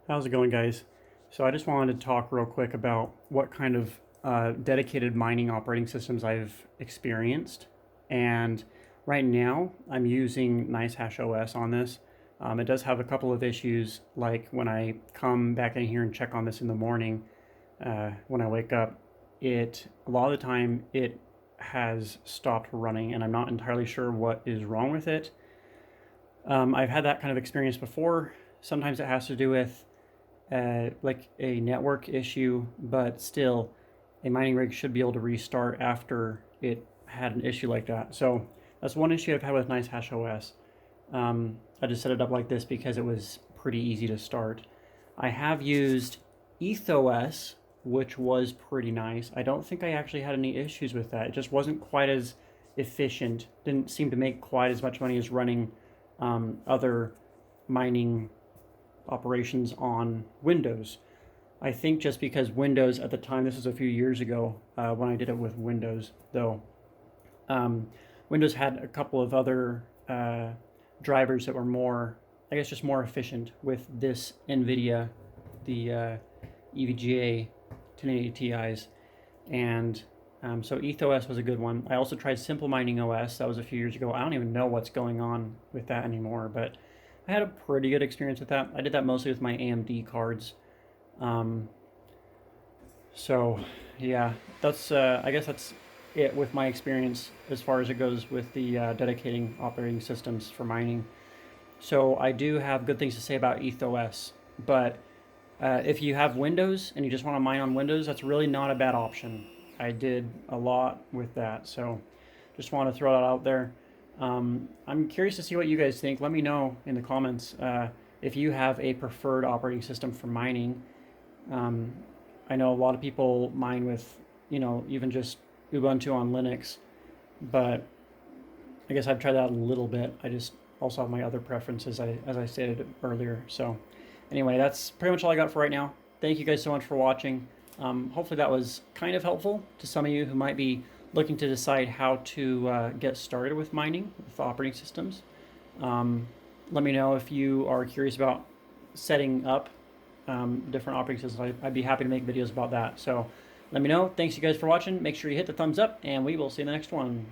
How's it going, guys? So I just wanted to talk real quick about what kind of dedicated mining operating systems I've experienced. And right now I'm using NiceHash OS on this. It does have a couple of issues, like when I come back in here and check on this in the morning, when I wake up, a lot of the time it has stopped running and I'm not entirely sure what is wrong with it. I've had that kind of experience before. Sometimes it has to do with like a network issue, but still a mining rig should be able to restart after it had an issue like that. So that's one issue I've had with NiceHash OS. I just set it up like this because it was pretty easy to start. I have used EthOS, which was pretty nice. I don't think I actually had any issues with that. It just wasn't quite as efficient. Didn't seem to make quite as much money as running other mining operations on Windows. I think just because Windows at the time, this was a few years ago when I did it with Windows, though, Windows had a couple of other drivers that were more, I guess, just more efficient with this NVIDIA, the EVGA 1080 Ti's, and so EthOS was a good one. I also tried Simple Mining OS. That was a few years ago. I don't even know what's going on with that anymore, but I had a pretty good experience with that. I did that mostly with my AMD cards. So yeah, that's I guess that's it with my experience as far as it goes with the dedicating operating systems for mining. So I do have good things to say about EthOS, but if you have Windows and you just want to mine on Windows, that's really not a bad option. I did a lot with that, so just want to throw that out there. I'm curious to see what you guys think. Let me know in the comments if you have a preferred operating system for mining. I know a lot of people mine with, even just Ubuntu on Linux, but I guess I've tried that a little bit. I just also have my other preferences, as I stated earlier. So anyway, that's pretty much all I got for right now. Thank you guys so much for watching. Hopefully that was kind of helpful to some of you who might be looking to decide how to get started with mining with operating systems. Let me know if you are curious about setting up different operating systems. I'd be happy to make videos about that. So let me know. Thanks you guys for watching. Make sure you hit the thumbs up, and we will see you in the next one.